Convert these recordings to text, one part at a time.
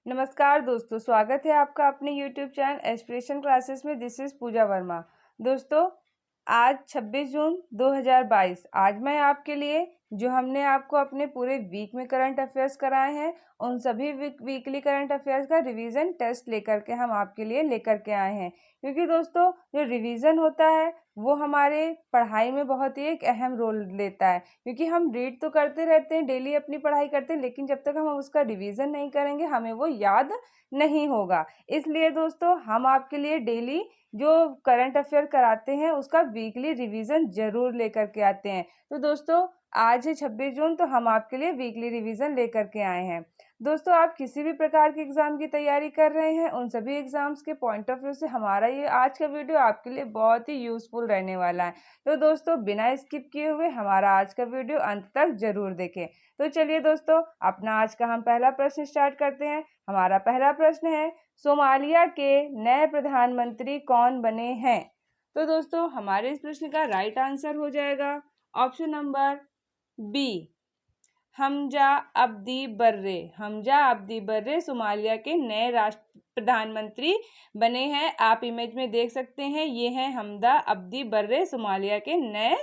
नमस्कार दोस्तों, स्वागत है आपका अपने YouTube चैनल एस्पिरेशन क्लासेस में। दिस इज़ पूजा वर्मा। दोस्तों, आज 26 जून 2022 आज मैं आपके लिए जो हमने आपको अपने पूरे वीक में करंट अफेयर्स कराए हैं, उन सभी वीकली करंट अफेयर्स का रिवीजन टेस्ट लेकर के हम आपके लिए लेकर के आए हैं। क्योंकि दोस्तों, जो रिवीजन होता है वो हमारे पढ़ाई में बहुत ही एक अहम रोल लेता है। क्योंकि हम रीड तो करते रहते हैं, डेली अपनी पढ़ाई करते हैं, लेकिन जब तक हम उसका रिवीजन नहीं करेंगे हमें वो याद नहीं होगा। इसलिए दोस्तों, हम आपके लिए डेली जो करंट अफेयर कराते हैं उसका वीकली रिवीजन जरूर लेकर के आते हैं। तो दोस्तों, आज है 26 जून, तो हम आपके लिए वीकली रिवीजन लेकर के आए हैं। दोस्तों, आप किसी भी प्रकार के एग्जाम की तैयारी कर रहे हैं, उन सभी एग्जाम्स के पॉइंट ऑफ व्यू से हमारा ये आज का वीडियो आपके लिए बहुत ही यूजफुल रहने वाला है। तो दोस्तों, बिना स्किप किए हुए हमारा आज का वीडियो अंत तक जरूर देखें। तो चलिए दोस्तों, अपना आज का हम पहला प्रश्न स्टार्ट करते हैं। हमारा पहला प्रश्न है, सोमालिया के नए प्रधानमंत्री कौन बने हैं? तो दोस्तों, हमारे इस प्रश्न का राइट आंसर हो जाएगा option number B, Hamza Abdi Barre. Hamza Abdi Barre Somalia के नए राष्ट्र प्रधानमंत्री बने हैं। आप इमेज में देख सकते हैं, ये हैं हमदा अब्दी बर्रे, सोमालिया के नए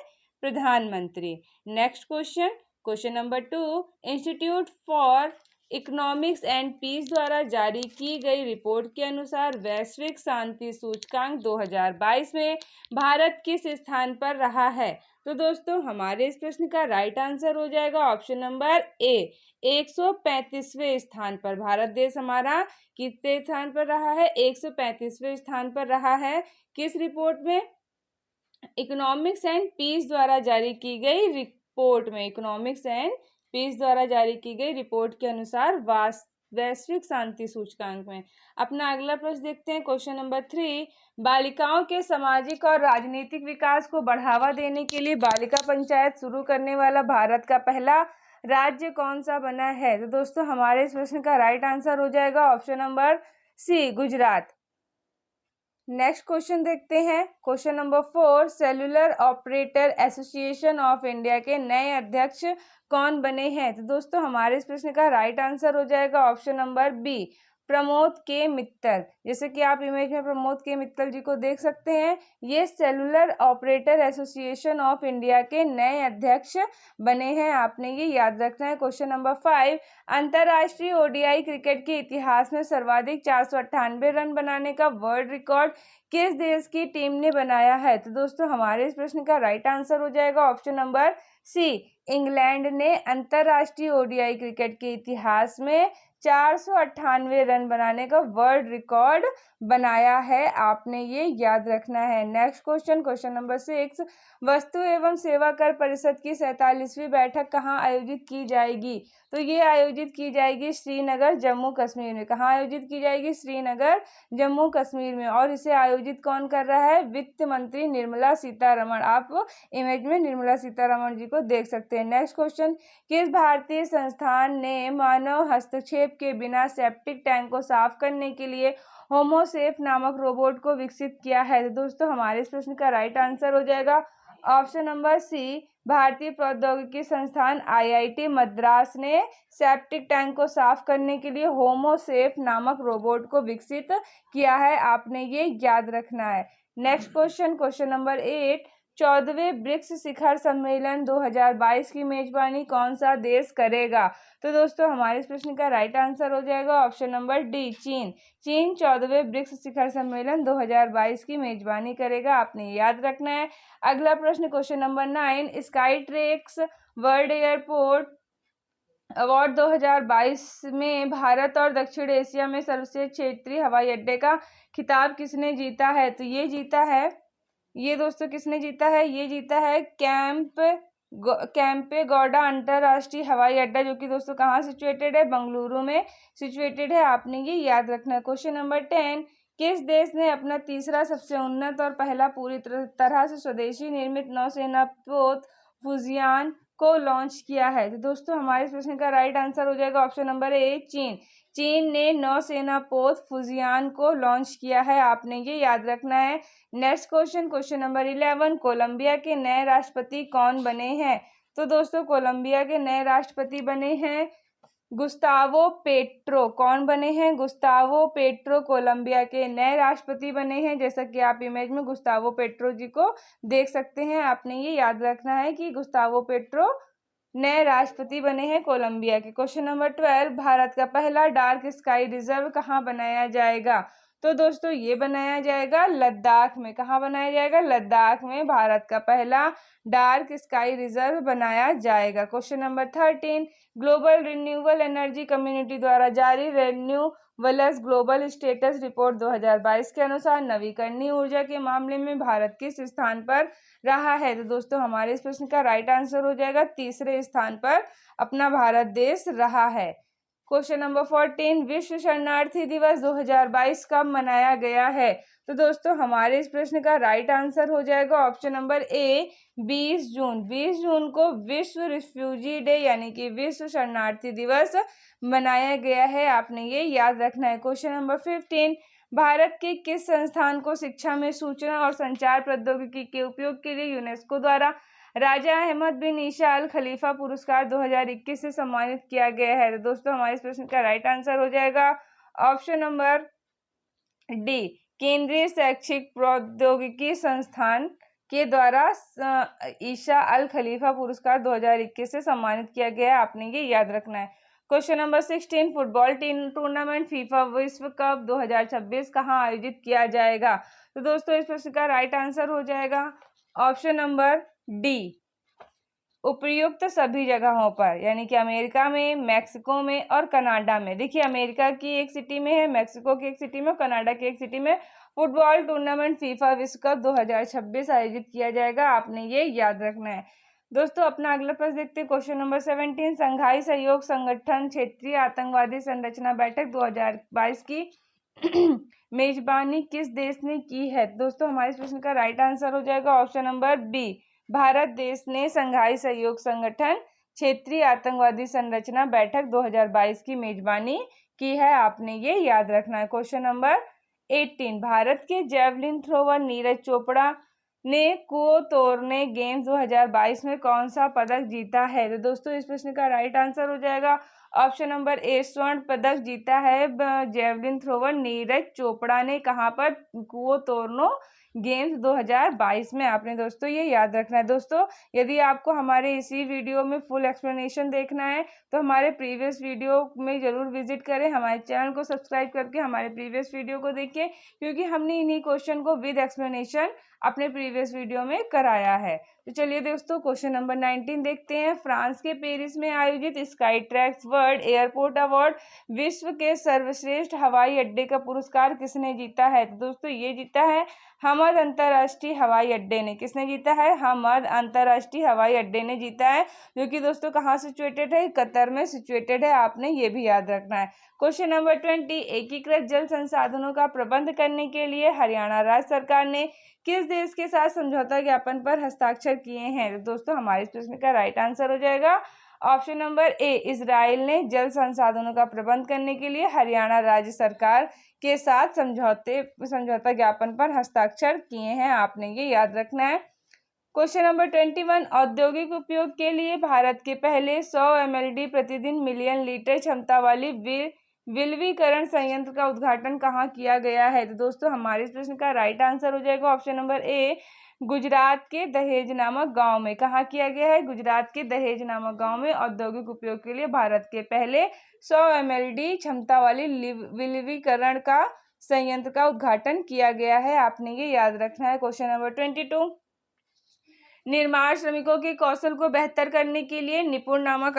प्रधानमंत्री। Next question, question number 2, institute for economics and peace द्वारा जारी की गई रिपोर्ट के अनुसार वैश्विक शांति सूचकांक 2022 में भारत किस स्थान पर रहा है? तो दोस्तों, हमारे इस प्रश्न का राइट आंसर हो जाएगा ऑप्शन नंबर ए, 135वें स्थान पर। भारत देश हमारा कितने स्थान पर रहा है? 135वें स्थान पर रहा है। किस रिपोर्ट में? इकोनॉमिक्स एंड पीस द्वारा जारी की गई रिपोर्ट में। इकोनॉमिक्स एंड पीस द्वारा जारी की गई रिपोर्ट के अनुसार वैश्विक शांति सूचकांक में। अपना अगला प्रश्न देखते हैं, क्वेश्चन नंबर 3, बालिकाओं के सामाजिक और राजनीतिक विकास को बढ़ावा देने के लिए बालिका पंचायत शुरू करने वाला भारत का पहला राज्य कौन सा बना है? तो दोस्तों, हमारे इस प्रश्न का राइट आंसर हो जाएगा option number C, Gujarat. Next question देखते हैं, question number 4, cellular operator association of India के नए अध्यक्ष कौन बने हैं? तो दोस्तों, हमारे इस प्रश्न का राइट आंसर हो जाएगा ऑप्शन नंबर बी, प्रमोद के मित्तल। जैसे कि आप इमेज में प्रमोद के मित्तल जी को देख सकते हैं, ये cellular operator association of India के नए अध्यक्ष बने हैं। आपने ये याद रखना है। क्वेश्चन नंबर 5, अंतरराष्ट्रीय ओडीआई क्रिकेट के इतिहास में सर्वाधिक 498 रन बनाने का वर्ल्ड रिकॉर्ड किस देश की टीम ने बनाया है? तो दोस्तों, हमारे इस प्रश्न का राइट आंसर हो जाएगा ऑप्शन नंबर सी, इंग्लैंड ने अंतरराष्ट्रीय ओडीआई क्रिकेट के इतिहास में 498 रन बनाने का वर्ल्ड रिकॉर्ड बनाया है। आपने ये याद रखना है। नेक्स्ट क्वेश्चन, क्वेश्चन नंबर 6, वस्तु एवं सेवा कर परिषद की 47वीं बैठक कहाँ आयोजित की जाएगी? तो ये आयोजित की जाएगी श्रीनगर, जम्मू कश्मीर में। कहाँ आयोजित की जाएगी? श्रीनगर, जम्मू कश्मीर में। और इसे आयोजित कौन कर रहा है? वित्त मंत्री निर्मला सीतारमण। आप इमेज में निर्मला सीतारमण जी को देख सकते हैं। नेक्स्ट क्वेश्चन, किस भारतीय संस्थान ने मानव हस्तक्षेप के बिना सेप्टिक टैंक को साफ करने के लिए होमोसेफ नामक रोबोट को विकसित किया है? तो दोस्तों, हमारे इस प्रश्न का राइट आंसर हो जाएगा ऑप्शन नंबर सी, भारतीय प्रौद्योगिकी संस्थान आईआईटी मद्रास ने सेप्टिक टैंक को साफ करने के लिए होमोसेफ नामक रोबोट को विकसित किया है। आपने ये याद रखना है। नेक्स्ट क्वेश्चन, क्वेश्चन नंबर 8, 14वें ब्रिक्स शिखर सम्मेलन 2022 की मेजबानी कौन सा देश करेगा? तो दोस्तों, हमारे इस प्रश्न का राइट आंसर हो जाएगा ऑप्शन नंबर डी, चीन। चीन 14वें ब्रिक्स शिखर सम्मेलन 2022 की मेजबानी करेगा। आपने याद रखना है। अगला प्रश्न, question number 9, Skytrax world airport award 2022 में भारत और दक्षिण एशिया में सर्वश्रेष्ठ क्षेत्रीय हवाई अड्डे का खिताब किसने जीता है? तो ये जीता है, ये दोस्तों किसने जीता है? ये जीता है कैंपेगौड़ा अंतरराष्ट्रीय हवाई अड्डा, जो कि दोस्तों कहाँ सिचुएटेड है? बेंगलुरु में सिचुएटेड है। आपने ये याद रखना है। क्वेश्चन नंबर 10, किस देश ने अपना तीसरा सबसे उन्नत और पहला पूरी तरह से स्वदेशी निर्मित नौसेना पोत फुजियान को लॉन्च किया है? तो दोस्तों, हमारे इस प्रश्न का राइट आंसर हो जाएगा ऑप्शन नंबर ए, चीन। चीन ने नौसेना पोत फुजियान को लॉन्च किया है। आपने ये याद रखना है। Next question, question number 11, Colombia के नए राष्ट्रपति कौन बने हैं? तो दोस्तों, कोलंबिया के नए राष्ट्रपति बने हैं गुस्तावो पेट्रो कौन बने हैं? गुस्तावो पेट्रो कोलंबिया के नए राष्ट्रपति बने हैं। जैसा कि आप इमेज में गुस्तावो पेट्रो जी को देख सकते हैं। आपने ये याद रखना है कि गुस्तावो पेट्रो नए राष्ट्रपति बने हैं कोलंबिया के। क्वेश्चन नंबर 12, भारत का पहला डार्क स्काई रिजर्व कहाँ बनाया जाएगा? तो दोस्तों ये बनाया जाएगा लद्दाख में। कहाँ बनाया जाएगा? लद्दाख में भारत का पहला डार्क स्काई रिजर्व बनाया जाएगा। Question number 13, global renewable energy community द्वारा जारी रिन्यूएबल्स ग्लोबल स्टेटस रिपोर्ट 2022 के अनुसार नवीकरणीय ऊर्जा के मामले में भारत किस स्थान पर रहा है? तो दोस्तों हमारे इस प्रश्न का राइट आंसर हो जाएगा तीसरे स्थान पर अपना भारत देश रहा है। क्वेश्चन नंबर 14, विश्व शरणार्थी दिवस 2022 कब मनाया गया है? तो दोस्तों हमारे इस प्रश्न का राइट आंसर हो जाएगा ऑप्शन नंबर ए 20 जून। 20 जून को विश्व रिफ्यूजी डे यानी कि विश्व शरणार्थी दिवस मनाया गया है। आपने ये याद रखना है। क्वेश्चन नंबर 15, भारत के किस संस्थान को शिक्षा में सूचना और संचार प्रौद्योगिकी के उपयोग के लिए यूनेस्को द्वारा राजा अहमद बिन ईसा अल खलीफा पुरस्कार 2021 से सम्मानित किया गया है? तो दोस्तों हमारे इस प्रश्न का राइट आंसर हो जाएगा ऑप्शन नंबर डी, केंद्रीय शैक्षिक प्रौद्योगिकी संस्थान के द्वारा ईसा अल खलीफा पुरस्कार 2021 से सम्मानित किया गया है। आपने ये याद रखना है। Question number 16, football tournament FIFA विश्व कप 2026 कहाँ आयोजित किया जाएगा? तो दोस्तों इस प्रश्न का राइट आंसर हो जाएगा ऑप्शन नंबर डी, उपयुक्त सभी जगहों पर, यानी कि अमेरिका में, मैक्सिको में और कनाडा में। देखिए अमेरिका की एक सिटी में है, मैक्सिको की एक सिटी में, कनाडा की एक सिटी में फुटबॉल टूर्नामेंट फीफा विश्व कप 2026 आयोजित किया जाएगा। आपने ये याद रखना है। दोस्तों अपना अगला प्रश्न देखते हैं। क्वेश्चन नंबर 17, संघाई सहयोग संगठन क्षेत्रीय आतंकवादी संरचना बैठक 2022 की मेजबानी किस देश ने की है? दोस्तों हमारे इस प्रश्न का राइट आंसर हो जाएगा ऑप्शन नंबर बी, भारत देश ने संघाई सहयोग संगठन क्षेत्रीय आतंकवादी संरचना बैठक 2022 की मेजबानी की है। आपने ये याद रखना है। क्वेश्चन नंबर 18, भारत के जेवलिन थ्रोवर नीरज चोपड़ा ने कुओं तोड़ने गेम्स 2022 में कौन सा पदक जीता है? तो दोस्तों इस प्रश्न का राइट आंसर हो जाएगा ऑप्शन नंबर ए, स्वर्ण पदक जीता है जेवलिन थ्रोवर नीरज चोपड़ा ने। कहाँ पर? कुओं तोड़नो गेम्स 2022 में। आपने दोस्तों ये याद रखना है। दोस्तों यदि आपको हमारे इसी वीडियो में फुल एक्सप्लेनेशन देखना है तो हमारे प्रीवियस वीडियो में जरूर विजिट करें। हमारे चैनल को सब्सक्राइब करके हमारे प्रीवियस वीडियो को देखिए, क्योंकि हमने इन्हीं क्वेश्चन को विद एक्सप्लेनेशन अपने प्रीवियस वीडियो में कराया है। तो चलिए दोस्तों क्वेश्चन नंबर 19 देखते हैं। फ्रांस के पेरिस में आयोजित sky tracks world airport award विश्व के सर्वश्रेष्ठ हवाई अड्डे का पुरस्कार किसने जीता है? तो दोस्तों ये जीता है हमद अंतर्राष्ट्रीय हवाई अड्डे ने। किसने जीता है? हमद अंतर्राष्ट्रीय हवाई अड्डे ने जीता है, जो कि दोस्तों कहाँ सिचुएटेड है? कतर में सिचुएटेड है। आपने ये भी याद रखना है। क्वेश्चन नंबर 20, एकीकृत जल संसाधनों का प्रबंध करने के लिए हरियाणा राज्य सरकार ने किस देश के साथ समझौता ज्ञापन पर हस्ताक्षर किए हैं? तो दोस्तों हमारे इस प्रश्न का राइट आंसर हो जाएगा ऑप्शन नंबर ए, इजराइल ने जल संसाधनों का प्रबंध करने के लिए हरियाणा राज्य सरकार के साथ समझौता ज्ञापन पर हस्ताक्षर किए हैं। आपने ये याद रखना है। क्वेश्चन नंबर 21, औद्योगिक उपयोग के लिए भारत के पहले 100 mld प्रतिदिन मिलियन लीटर क्षमता वाली विलवीकरण संयंत्र का उद्घाटन कहाँ किया गया है? तो दोस्तों हमारे इस प्रश्न का राइट आंसर हो जाएगा ऑप्शन नंबर ए, गुजरात के दहेज नामक गांव में। कहाँ किया गया है? गुजरात के दहेज नामक गांव में औद्योगिक उपयोग के लिए भारत के पहले 100 mld क्षमता वाली विलवीकरण का संयंत्र का उद्घाटन किया गया है। आपने ये याद रखना है। क्वेश्चन नंबर 22, निर्माण श्रमिकों के कौशल को बेहतर करने के लिए निपुण नामक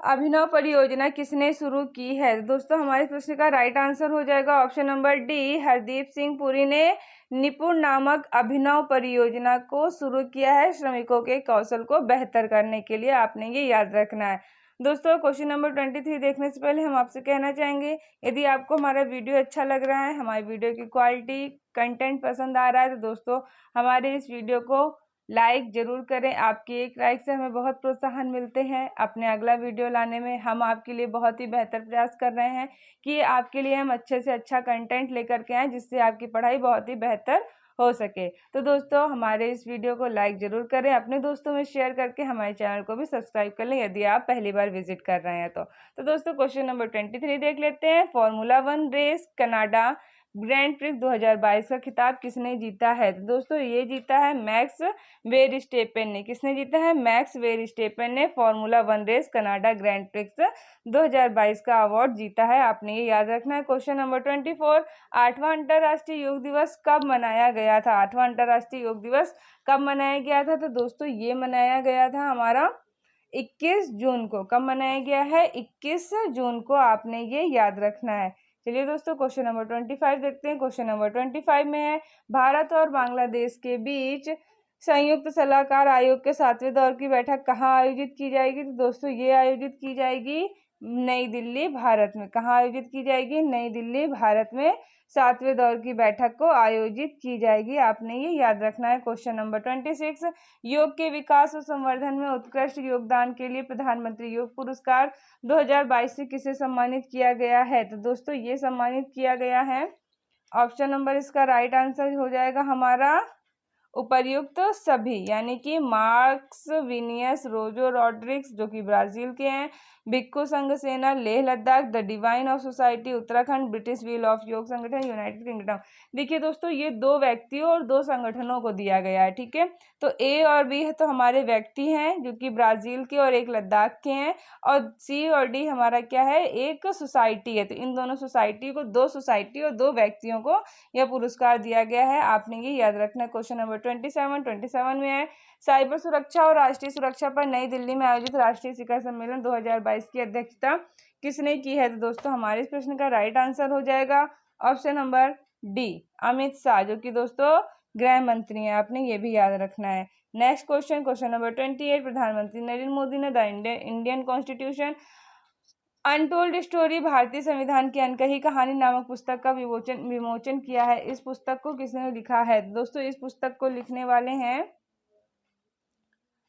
अभिनव परियोजना किसने शुरू की है? दोस्तों हमारे प्रश्न का राइट आंसर हो जाएगा option number D, Hardeep Singh Puri ने निपुण नामक अभिनव परियोजना को शुरू किया है श्रमिकों के कौशल को बेहतर करने के लिए। आपने ये याद रखना है। दोस्तों क्वेश्चन नंबर 23 देखने से पहले हम आपसे कहना चाहेंगे, यदि आपको हमारा वीडियो अच्छा लग रहा है, हमारी वीडियो की क्वालिटी कंटेंट पसंद आ रहा है, तो दोस्तों हमारे इस वीडियो को लाइक जरूर करें। आपकी एक लाइक से हमें बहुत प्रोत्साहन मिलते हैं अपने अगला वीडियो लाने में। हम आपके लिए बहुत ही बेहतर प्रयास कर रहे हैं कि आपके लिए हम अच्छे से अच्छा कंटेंट लेकर के आएँ, जिससे आपकी पढ़ाई बहुत ही बेहतर हो सके। तो दोस्तों हमारे इस वीडियो को लाइक ज़रूर करें, अपने दोस्तों में शेयर करके हमारे चैनल को भी सब्सक्राइब कर लें यदि आप पहली बार विजिट कर रहे हैं तो दोस्तों क्वेश्चन नंबर 23 देख लेते हैं। Formula 1 race Canada Grand Prix 2022 का खिताब किसने जीता है? तो दोस्तों ये जीता है मैक्स वेरस्टेपेन ने। किसने जीता है? मैक्स वेरस्टेपेन ने formula 1 race Canada Grand Prix 2022 का अवार्ड जीता है, आपने ये याद रखना है। क्वेश्चन नंबर 24, 8वां अंतर्राष्ट्रीय योग दिवस कब मनाया गया था? 8वां अंतर्राष्ट्रीय योग दिवस कब मनाया गया था? तो दोस्तों ये मनाया गया था हमारा 21 जून को। कब मनाया गया है? 21 जून को, आपने ये याद रखना है। चलिए दोस्तों क्वेश्चन नंबर 25 देखते हैं। क्वेश्चन नंबर 25 में है, भारत और बांग्लादेश के बीच संयुक्त सलाहकार आयोग के 7वें दौर की बैठक कहाँ आयोजित की जाएगी? तो दोस्तों ये आयोजित की जाएगी नई दिल्ली, भारत में। कहाँ आयोजित की जाएगी? नई दिल्ली, भारत में 7वें दौर की बैठक को आयोजित की जाएगी, आपने ये याद रखना है। क्वेश्चन नंबर 26, योग के विकास और संवर्धन में उत्कृष्ट योगदान के लिए प्रधानमंत्री योग पुरस्कार 2022 से किसे सम्मानित किया गया है? तो दोस्तों ये सम्मानित किया गया है, ऑप्शन नंबर इसका राइट आंसर हो जाएगा हमारा उपर्युक्त सभी, यानी कि मार्क्स विनियस रोजो रॉड्रिक्स जो कि ब्राजील के हैं, भिक्खु संघ सेना Leh Ladakh, the divine of society Uttarakhand, British wheel of योग संगठन यूनाइटेड किंगडम। देखिए दोस्तों ये 2 व्यक्तियों और 2 संगठनों को दिया गया है, ठीक है। तो ए और बी है तो हमारे व्यक्ति हैं जो कि ब्राजील के और एक लद्दाख के हैं, और सी और डी हमारा क्या है? एक सोसाइटी है। तो इन दोनों सोसाइटी को, 2 सोसाइटी और 2 व्यक्तियों को यह पुरस्कार दिया गया है, आपने ये याद रखना है। क्वेश्चन नंबर 27 में है, साइबर सुरक्षा और राष्ट्रीय सुरक्षा पर नई दिल्ली में आयोजित राष्ट्रीय शिखर सम्मेलन 2022 की अध्यक्षता किसने की है? तो दोस्तों हमारे इस प्रश्न का राइट आंसर हो जाएगा option number D, Amit Shah, जो कि दोस्तों गृह मंत्री हैं, आपने ये भी याद रखना है। नेक्स्ट क्वेश्चन, क्वेश्चन नंबर 28, प्रधानमंत्री नरेंद्र मोदी ने the Indian constitution untold story भारतीय संविधान की अनकही कहानी नामक पुस्तक का विमोचन किया है। इस पुस्तक को किसने लिखा है? दोस्तों इस पुस्तक को लिखने वाले हैं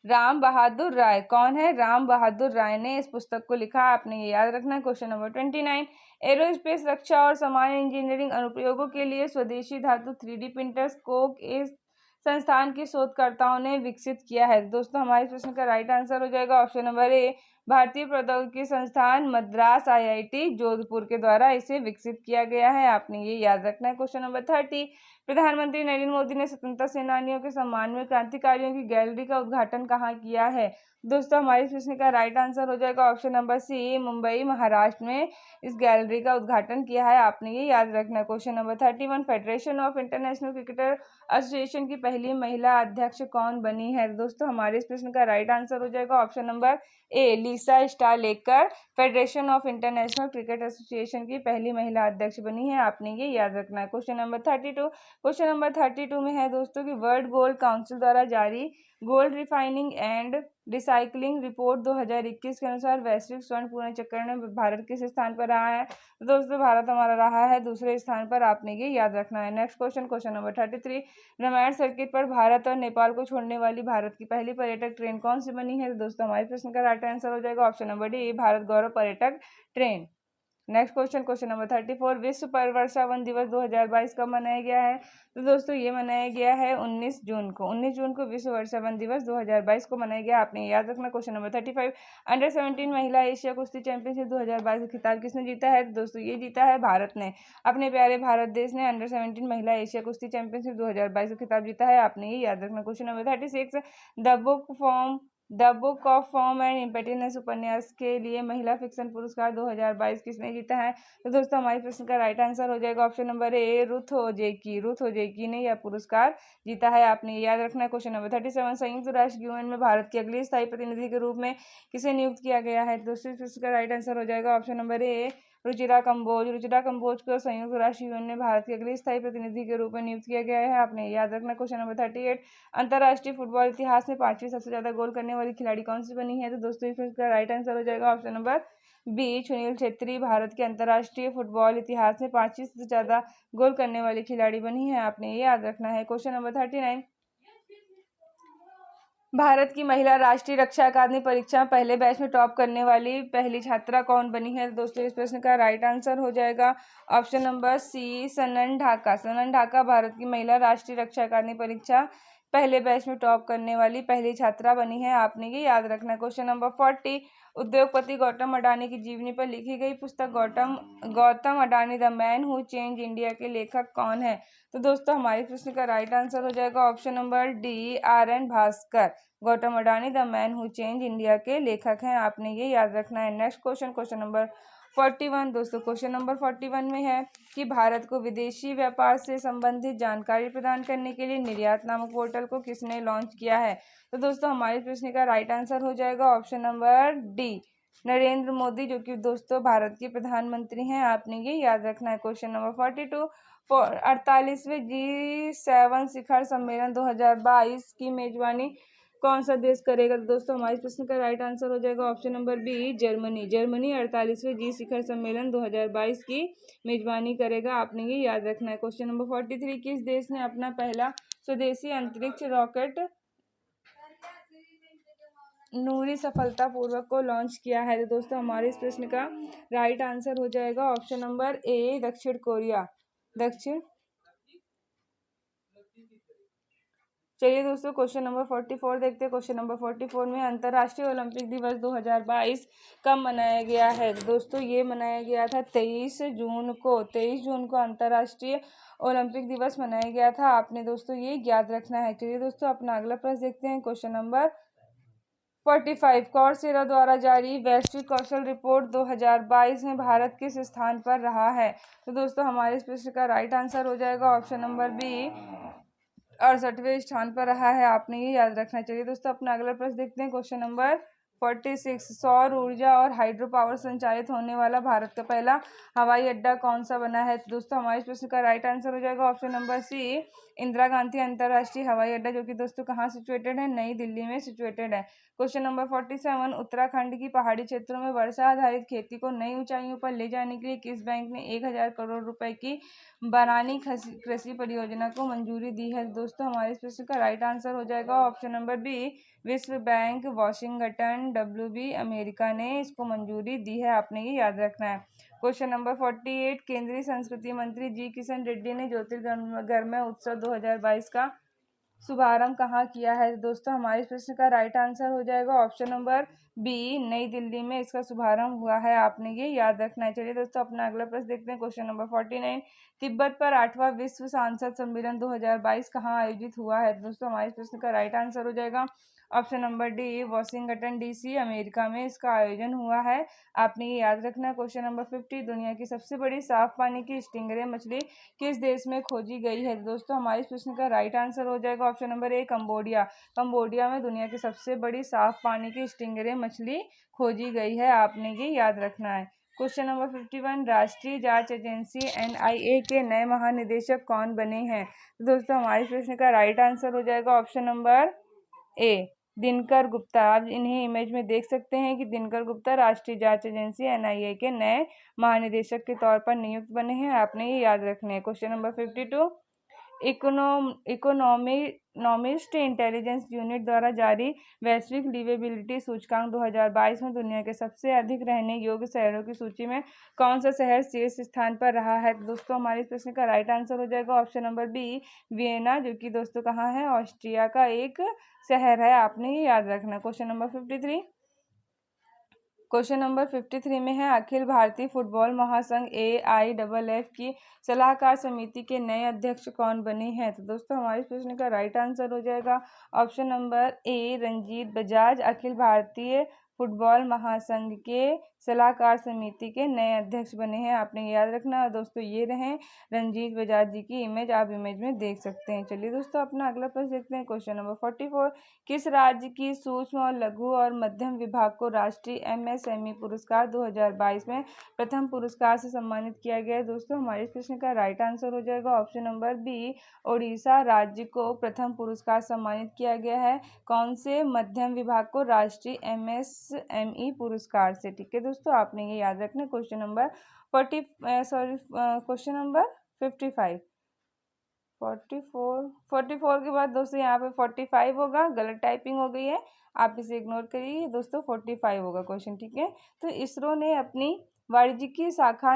राम बहादुर राय। कौन है? राम बहादुर राय ने इस पुस्तक को लिखा, आपने ये याद रखना है। क्वेश्चन नंबर 29, एरोस्पेस रक्षा और सामान्य इंजीनियरिंग अनुप्रयोगों के लिए स्वदेशी धातु 3D प्रिंटर्स को इस संस्थान के शोधकर्ताओं ने विकसित किया है। दोस्तों हमारे प्रश्न का राइट आंसर हो जाएगा ऑप्शन नंबर ए, भारतीय प्रौद्योगिकी संस्थान मद्रास IIT जोधपुर के द्वारा इसे विकसित किया गया है, आपने ये याद रखना है। क्वेश्चन नंबर 30, प्रधानमंत्री नरेंद्र मोदी ने स्वतंत्रता सेनानियों के सम्मान में क्रांतिकारियों की गैलरी का उद्घाटन कहाँ किया है? दोस्तों हमारे प्रश्न का राइट आंसर हो जाएगा option number C, Mumbai Maharashtra में इस गैलरी का उद्घाटन किया है, आपने ये याद रखना है। Question number 31, federation of international cricketer association की पहली महिला अध्यक्ष कौन बनी है? दोस्तों हमारे इस प्रश्न का राइट आंसर हो जाएगा option number A, Lisa Sthalekar federation of international cricket association की पहली महिला अध्यक्ष बनी है, आपने ये याद रखना है। क्वेश्चन नंबर 32, क्वेश्चन नंबर 32 में है दोस्तों कि वर्ल्ड गोल्ड काउंसिल द्वारा जारी gold refining and recycling report 2021 के अनुसार वैश्विक स्वर्ण पुनर्चक्रण में भारत किस स्थान पर रहा है? तो दोस्तों भारत हमारा रहा है दूसरे स्थान पर, आपने ये याद रखना है। Next question, question number 33, Ramayana circuit पर भारत और नेपाल को छोड़ने वाली भारत की पहली पर्यटक ट्रेन कौन सी बनी है? तो दोस्तों हमारे प्रश्न का राइट आंसर हो जाएगा ऑप्शन नंबर डी, भारत गौरव पर्यटक train. Next question, question number 34, विश्व वर्षा वन दिवस 2022 कब मनाया गया है? तो दोस्तों ये मनाया गया है 19 जून को। 19 जून को विश्व वर्षा वन दिवस 2022 को मनाया गया, आपने याद रखना। क्वेश्चन नंबर 35, अंडर 17 महिला एशिया कुश्ती चैंपियनशिप 2022 का खिताब किसने जीता है? तो दोस्तों ये जीता है भारत ने, अपने प्यारे भारत देश ने अंडर 17 महिला एशिया कुश्ती चैंपियनशिप 2022 का खिताब जीता है, आपने ये याद रखना। Question number 36, the book of form and emptiness उपन्यास के लिए महिला फिक्शन पुरस्कार 2022 किसने जीता है? तो दोस्तों हमारे प्रश्न का राइट आंसर हो जाएगा ऑप्शन नंबर ए, रुथ ओजेकी ने यह पुरस्कार जीता है, आपने याद रखना है। क्वेश्चन नंबर 37, संयुक्त राष्ट्र यूएन में भारत के अगले स्थायी प्रतिनिधि के रूप में किसे नियुक्त किया गया है? दोस्तों प्रश्न का राइट आंसर हो जाएगा option number A, Ruchira Kamboj को संयुक्त राष्ट्र यूएन ने भारत के अगले स्थायी प्रतिनिधि के रूप में नियुक्त किया गया है, आपने याद रखना। क्वेश्चन नंबर 38, अंतर्राष्ट्रीय फुटबॉल इतिहास में 5वीं सबसे ज्यादा गोल करने वाली खिलाड़ी कौन सी बनी है? तो दोस्तों इसका राइट आंसर हो जाएगा option number B, Sunil Chhetri Bharat के अंतर्राष्ट्रीय फुटबॉल इतिहास में 5वीं सबसे ज्यादा गोल करने वाली खिलाड़ी बनी है, आपने ये याद रखना है। क्वेश्चन नंबर 39, भारत की महिला राष्ट्रीय रक्षा अकादमी परीक्षा में पहले बैच में टॉप करने वाली पहली छात्रा कौन बनी है? दोस्तों इस प्रश्न का राइट आंसर हो जाएगा ऑप्शन नंबर सी, सनन ढाका। सनन ढाका भारत की महिला राष्ट्रीय रक्षा अकादमी परीक्षा पहले बैच में टॉप करने वाली पहली छात्रा बनी है। आपने ये याद रखना। क्वेश्चन नंबर 40, उद्योगपति गौतम अडानी की जीवनी पर लिखी गई पुस्तक Gautam Adani the man who change India के लेखक कौन है? तो दोस्तों हमारे प्रश्न का राइट आंसर हो जाएगा option number D, R.N. Bhaskar. Gautam Adani the man who change India के लेखक हैं। आपने ये याद रखना है। Next question, question number 41। दोस्तों क्वेश्चन नंबर 41 में है कि भारत को विदेशी व्यापार से संबंधित जानकारी प्रदान करने के लिए निर्यात नामक पोर्टल को किसने लॉन्च किया है? तो दोस्तों हमारे प्रश्न का राइट आंसर हो जाएगा option number D, Narendra Modi, जो कि दोस्तों भारत के प्रधानमंत्री हैं। आपने ये याद रखना है। क्वेश्चन नंबर 42, 48वें G7 शिखर सम्मेलन 2022 की मेजबानी कौन सा देश करेगा? तो दोस्तों हमारे प्रश्न का राइट आंसर हो जाएगा option number B, Germany. Germany 48वें जी शिखर सम्मेलन 2022 की मेजबानी करेगा। आपने ये याद रखना है। क्वेश्चन नंबर 43, किस देश ने अपना पहला स्वदेशी अंतरिक्ष रॉकेट नूरी सफलतापूर्वक को लॉन्च किया है? तो दोस्तों हमारे इस प्रश्न का राइट आंसर हो जाएगा ऑप्शन नंबर ए, दक्षिण कोरिया। चलिए दोस्तों क्वेश्चन नंबर 44 देखते हैं। क्वेश्चन नंबर 44 में अंतर्राष्ट्रीय ओलंपिक दिवस 2022 कब मनाया गया है? दोस्तों ये मनाया गया था 23 जून को। 23 जून को अंतर्राष्ट्रीय ओलंपिक दिवस मनाया गया था। आपने दोस्तों ये याद रखना है। चलिए दोस्तों अपना अगला प्रश्न देखते हैं। क्वेश्चन नंबर 45, कौरसेरा द्वारा जारी वैश्विक कौशल रिपोर्ट 2022 में भारत किस स्थान पर रहा है? तो दोस्तों हमारे इस प्रश्न का राइट आंसर हो जाएगा ऑप्शन नंबर बी, 68वें स्थान पर रहा है। आपने ये याद रखना चाहिए। दोस्तों अपना अगला प्रश्न देखते हैं। क्वेश्चन नंबर 46, सौर ऊर्जा और हाइड्रो पावर संचालित होने वाला भारत का पहला हवाई अड्डा कौन सा बना है? तो दोस्तों हमारे इस प्रश्न का राइट आंसर हो जाएगा option number C, Indira Gandhi अंतर्राष्ट्रीय हवाई अड्डा, जो कि दोस्तों कहाँ सिचुएटेड है? नई दिल्ली में सिचुएटेड है। क्वेश्चन नंबर 47, उत्तराखंड की पहाड़ी क्षेत्रों में वर्षा आधारित खेती को नई ऊंचाइयों पर ले जाने के लिए किस बैंक ने 1000 करोड़ रुपए की बनानी कृषि परियोजना को मंजूरी दी है? दोस्तों हमारे इस प्रश्न का राइट आंसर हो जाएगा ऑप्शन नंबर बी, विश्व बैंक, वाशिंगटन, WB, अमेरिका ने इसको मंजूरी दी है। आपने ये याद रखना है। क्वेश्चन नंबर 48, केंद्रीय संस्कृति मंत्री जी किशन रेड्डी ने ज्योतिर्गमय उत्सव 2022 का शुभारंभ कहाँ किया है? दोस्तों हमारे इस प्रश्न का राइट आंसर हो जाएगा ऑप्शन नंबर बी, नई दिल्ली में इसका शुभारंभ हुआ है। आपने ये याद रखना है। चलिए दोस्तों अपना अगला प्रश्न देखते हैं। क्वेश्चन नंबर 49, तिब्बत पर 8वां विश्व सांसद सम्मेलन 2022 कहाँ आयोजित हुआ है? दोस्तों हमारे इस प्रश्न का राइट आंसर हो जाएगा option number D, Washington DC, America में इसका आयोजन हुआ है। आपने ये याद रखना है। क्वेश्चन नंबर 50, दुनिया की सबसे बड़ी साफ पानी की स्टिंगरे मछली किस देश में खोजी गई है? दोस्तों हमारे इस प्रश्न का राइट आंसर हो जाएगा ऑप्शन नंबर ए, कंबोडिया। कंबोडिया में दुनिया की सबसे बड़ी साफ पानी की स्टिंगरे मछली खोजी गई है। आपने ये याद रखना है। क्वेश्चन नंबर 51, राष्ट्रीय जांच एजेंसी NIA के नए महानिदेशक कौन बने हैं? दोस्तों हमारे प्रश्न का राइट आंसर हो जाएगा ऑप्शन नंबर ए, दिनकर गुप्ता। आप इन्हें इमेज में देख सकते हैं कि दिनकर गुप्ता राष्ट्रीय जांच एजेंसी NIA के नए महानिदेशक के तौर पर नियुक्त बने हैं। आपने ये याद रखने हैं। Question number 52, economist intelligence unit द्वारा जारी वैश्विक लिवेबिलिटी सूचकांक 2022 में दुनिया के सबसे अधिक रहने योग्य शहरों की सूची में कौन सा शहर शीर्ष स्थान पर रहा है? दोस्तों हमारे इस प्रश्न का राइट आंसर हो जाएगा ऑप्शन नंबर बी, वियना, जो कि दोस्तों कहाँ है? ऑस्ट्रिया का एक शहर है। आपने ये याद रखना। क्वेश्चन नंबर 53, क्वेश्चन नंबर 53 में है अखिल भारतीय फुटबॉल महासंघ AIFF की सलाहकार समिति के नए अध्यक्ष कौन बने हैं? तो दोस्तों हमारे प्रश्न का राइट आंसर हो जाएगा option number A, Ranjit Bajaj अखिल भारतीय फुटबॉल महासंघ के सलाहकार समिति के नए अध्यक्ष बने हैं। आपने याद रखना। और दोस्तों ये रहे रंजीत बजाज जी की इमेज, आप इमेज में देख सकते हैं। चलिए दोस्तों अपना अगला प्रश्न देखते हैं। क्वेश्चन नंबर 44, किस राज्य की सूक्ष्म और लघु और मध्यम विभाग को राष्ट्रीय MSME पुरस्कार 2022 में प्रथम पुरस्कार से सम्मानित किया गया है? दोस्तों हमारे इस प्रश्न का राइट आंसर हो जाएगा ऑप्शन नंबर बी, ओडिशा राज्य को प्रथम पुरस्कार सम्मानित किया गया है। कौन से? मध्यम विभाग को राष्ट्रीय MSME पुरस्कार से। ठीक है दोस्तों, आपने ये याद रखना। क्वेश्चन नंबर 55, 44 के बाद दोस्तों यहाँ पे 45 होगा, गलत टाइपिंग हो गई है, आप इसे इग्नोर करिए दोस्तों, 45 होगा क्वेश्चन, ठीक है। तो इसरो ने अपनी वाणिज्यिक शाखा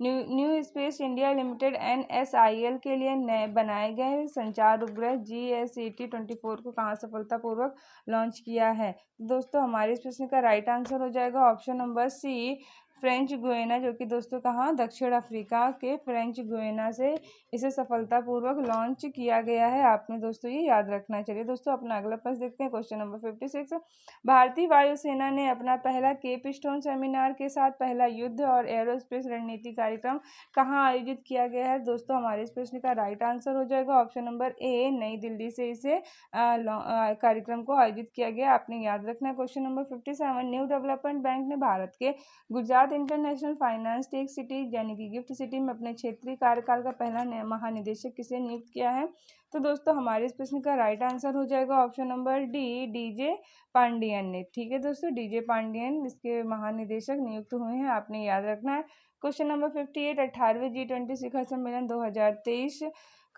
new space India limited NSIL के लिए नए बनाए गए संचार उपग्रह GSAT-24 को कहाँ सफलतापूर्वक लॉन्च किया है। दोस्तों हमारे इस प्रश्न का राइट आंसर हो जाएगा option number C, French Guiana, जो कि दोस्तों कहाँ, दक्षिण अफ्रीका के फ्रेंच गुयाना से इसे सफलतापूर्वक लॉन्च किया गया है। आपने दोस्तों ये याद रखना। चलिए दोस्तों अपना अगला प्रश्न देखते हैं, क्वेश्चन नंबर 56। भारतीय वायुसेना ने अपना पहला केप स्टोन सेमिनार के साथ पहला युद्ध और एरोस्पेस रणनीति कार्यक्रम कहाँ आयोजित किया गया है। दोस्तों हमारे इस प्रश्न का राइट आंसर हो जाएगा ऑप्शन नंबर ए, नई दिल्ली से इसे कार्यक्रम को आयोजित किया गया। आपने याद रखना है। Question number 57, new development bank ने भारत के Gujarat international finance tech city यानी कि गिफ्ट सिटी में अपने क्षेत्रीय कार्यकाल का पहला महानिदेशक किसे नियुक्त किया है। तो दोस्तों हमारे इस प्रश्न का राइट आंसर हो जाएगा option number D, DJ Pandian ने, ठीक है दोस्तों, डीजे पांडियन इसके महानिदेशक नियुक्त हुए हैं, आपने याद रखना है। क्वेश्चन नंबर 58, 18वें G20 शिखर सम्मेलन 2023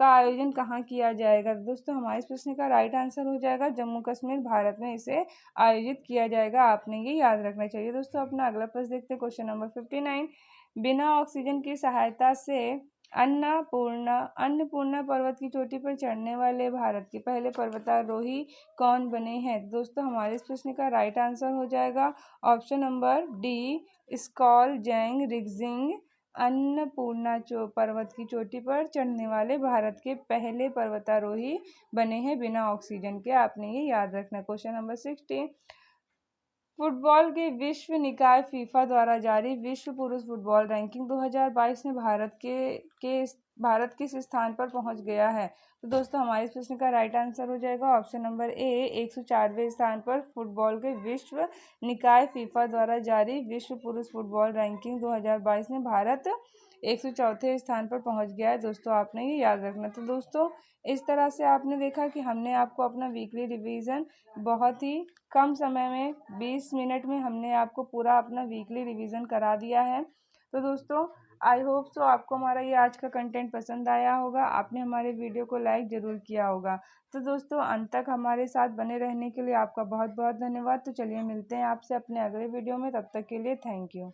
का आयोजन कहाँ किया जाएगा। दोस्तों हमारे इस प्रश्न का राइट आंसर हो जाएगा जम्मू कश्मीर, भारत में इसे आयोजित किया जाएगा, आपने ये याद रखना चाहिए। दोस्तों अपना अगला प्रश्न देखते हैं, क्वेश्चन नंबर 59, बिना ऑक्सीजन की सहायता से अन्नपूर्णा पर्वत की चोटी पर चढ़ने वाले भारत के पहले पर्वतारोही कौन बने हैं। दोस्तों हमारे इस प्रश्न का राइट आंसर हो जाएगा ऑप्शन नंबर डी, स्कॉल जैंग रिगजिंग अन्नपूर्णा पर्वत की चोटी पर चढ़ने वाले भारत के पहले पर्वतारोही बने हैं बिना ऑक्सीजन के, आपने ये याद रखना। क्वेश्चन नंबर 60, फुटबॉल के विश्व निकाय फीफा द्वारा जारी विश्व पुरुष फुटबॉल रैंकिंग 2022 में भारत किस स्थान पर पहुंच गया है। तो दोस्तों हमारे इस प्रश्न का राइट आंसर हो जाएगा ऑप्शन नंबर ए, 104वें स्थान पर फुटबॉल के विश्व निकाय फीफा द्वारा जारी विश्व पुरुष फुटबॉल रैंकिंग 2022 में भारत 104वें स्थान पर पहुंच गया है। दोस्तों आपने ये याद रखना। तो दोस्तों इस तरह से आपने देखा कि हमने आपको अपना वीकली रिवीजन बहुत ही कम समय में 20 मिनट में हमने आपको पूरा अपना वीकली रिवीजन करा दिया है। तो दोस्तों आई होप सो आपको हमारा ये आज का कंटेंट पसंद आया होगा, आपने हमारे वीडियो को लाइक ज़रूर किया होगा। तो दोस्तों अंत तक हमारे साथ बने रहने के लिए आपका बहुत बहुत धन्यवाद। तो चलिए मिलते हैं आपसे अपने अगले वीडियो में, तब तक के लिए थैंक यू।